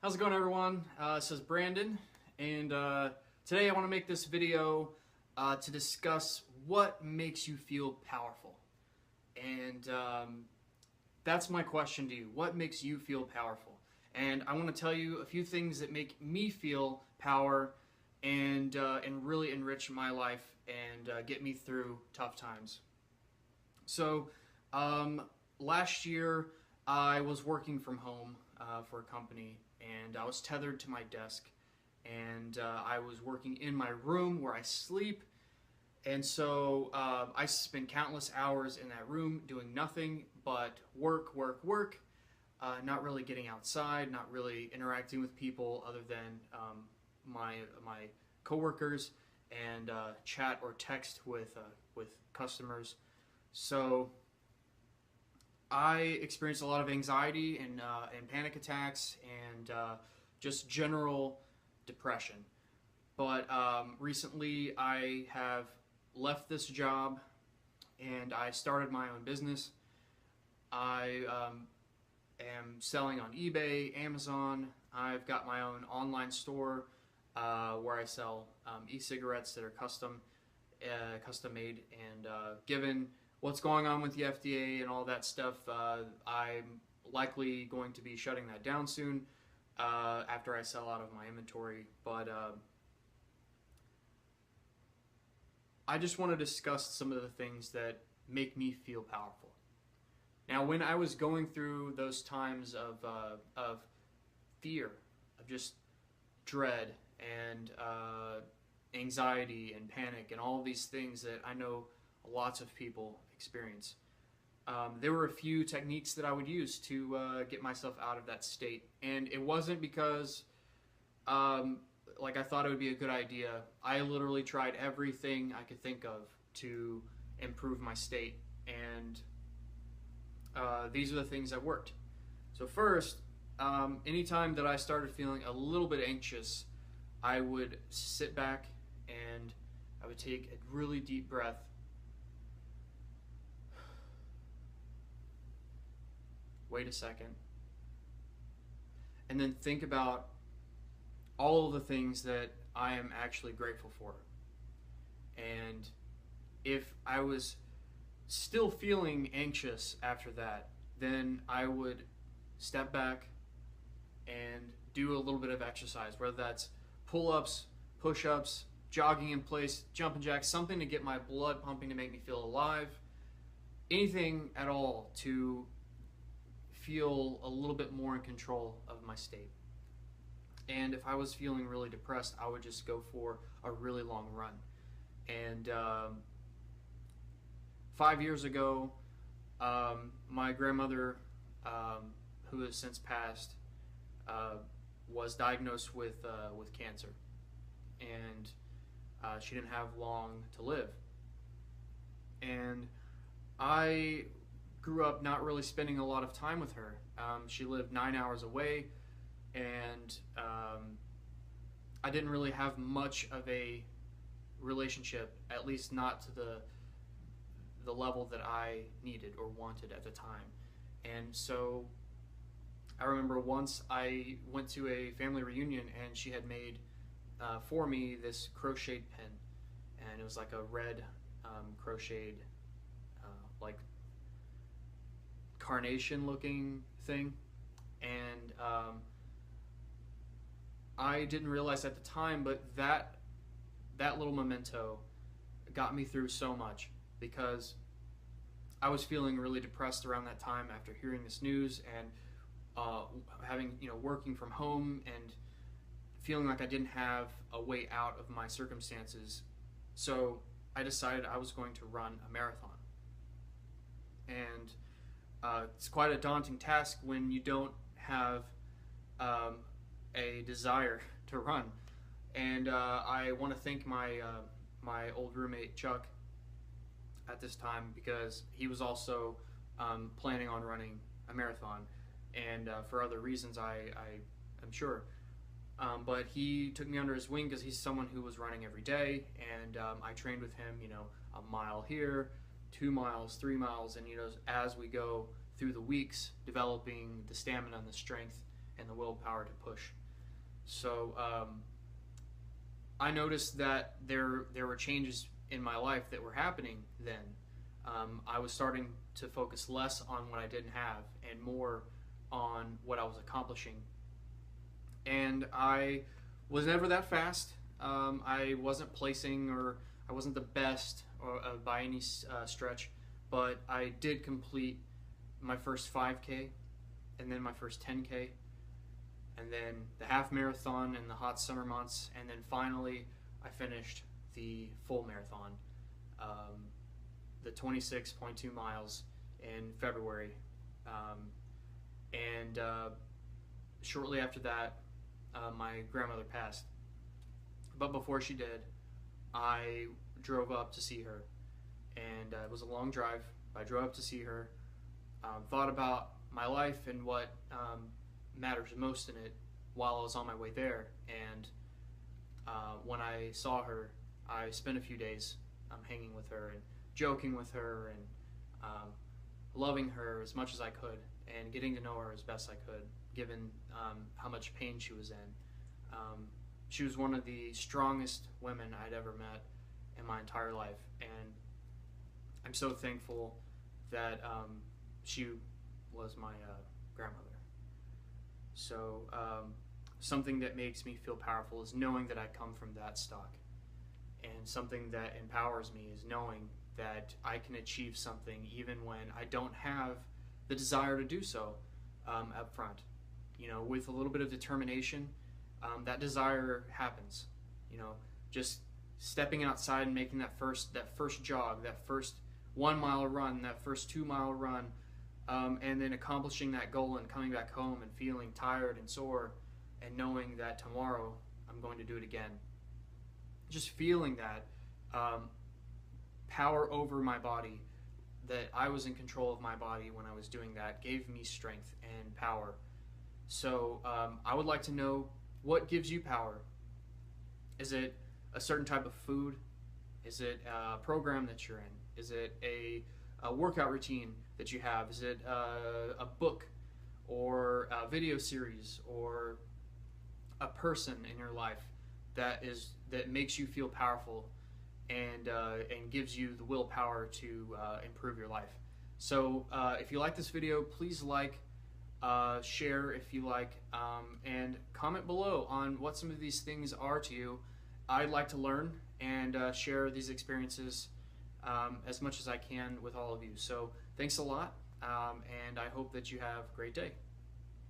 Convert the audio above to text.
How's it going, everyone? This is Brandon, and today I want to make this video to discuss what makes you feel powerful. And that's my question to you. What makes you feel powerful? And I want to tell you a few things that make me feel power and really enrich my life and get me through tough times. So last year I was working from home for a company, and I was tethered to my desk, and I was working in my room where I sleep, and so I spent countless hours in that room doing nothing but work, not really getting outside, not really interacting with people other than my coworkers and chat or text with customers. So I experienced a lot of anxiety and panic attacks and just general depression. But recently I have left this job and I started my own business. I am selling on eBay, Amazon. I've got my own online store where I sell e-cigarettes that are custom made, and given what's going on with the FDA and all that stuff, I'm likely going to be shutting that down soon after I sell out of my inventory. But I just want to discuss some of the things that make me feel powerful. Now, when I was going through those times of fear, of just dread and anxiety and panic and all of these things that I know lots of people experience, there were a few techniques that I would use to get myself out of that state. And it wasn't because like I thought it would be a good idea. I literally tried everything I could think of to improve my state, and these are the things that worked. So first, anytime that I started feeling a little bit anxious, I would sit back and I would take a really deep breath. Wait a second. And then think about all of the things that I am actually grateful for. And if I was still feeling anxious after that, then I would step back and do a little bit of exercise, whether that's pull-ups, push-ups, jogging in place, jumping jacks, something to get my blood pumping to make me feel alive, anything at all to feel a little bit more in control of my state. And if I was feeling really depressed, I would just go for a really long run. And 5 years ago, my grandmother, who has since passed, was diagnosed with cancer, and she didn't have long to live. And I grew up not really spending a lot of time with her. She lived 9 hours away, and I didn't really have much of a relationship, at least not to the level that I needed or wanted at the time. And so I remember once I went to a family reunion, and she had made for me this crocheted pin, and it was like a red crocheted like carnation looking thing. And I didn't realize at the time, but that little memento got me through so much, because I was feeling really depressed around that time after hearing this news and having, working from home and feeling like I didn't have a way out of my circumstances. So I decided I was going to run a marathon. And it's quite a daunting task when you don't have a desire to run. And I want to thank my old roommate Chuck at this time, because he was also planning on running a marathon, and for other reasons I'm sure. But he took me under his wing because he's someone who was running every day, and I trained with him, a mile here, 2 miles, 3 miles, and as we go through the weeks, developing the stamina and the strength and the willpower to push. So I noticed that there were changes in my life that were happening then. I was starting to focus less on what I didn't have and more on what I was accomplishing. And I was never that fast. I wasn't placing, or I wasn't the best by any stretch, but I did complete my first 5K, and then my first 10K, and then the half marathon in the hot summer months, and then finally I finished the full marathon, the 26.2 miles in February. And shortly after that, my grandmother passed. But before she did, I drove up to see her, and it was a long drive. I drove up to see her, thought about my life and what matters most in it while I was on my way there. And when I saw her, I spent a few days hanging with her and joking with her and loving her as much as I could and getting to know her as best I could, given how much pain she was in. She was one of the strongest women I'd ever met in my entire life, and I'm so thankful that she was my grandmother. So something that makes me feel powerful is knowing that I come from that stock, and something that empowers me is knowing that I can achieve something even when I don't have the desire to do so up front. You know, with a little bit of determination, that desire happens. You know, just stepping outside and making that first jog, that first 1 mile run, that first 2 mile run, and then accomplishing that goal and coming back home and feeling tired and sore, and knowing that tomorrow I'm going to do it again. Just feeling that power over my body, that I was in control of my body when I was doing that, gave me strength and power. So I would like to know, what gives you power? Is it a certain type of food? Is it a program that you're in? Is it a workout routine that you have? Is it a book or a video series or a person in your life that makes you feel powerful and gives you the willpower to improve your life? So if you like this video, please like, share if you like, and comment below on what some of these things are to you. I'd like to learn and share these experiences as much as I can with all of you. So thanks a lot, and I hope that you have a great day.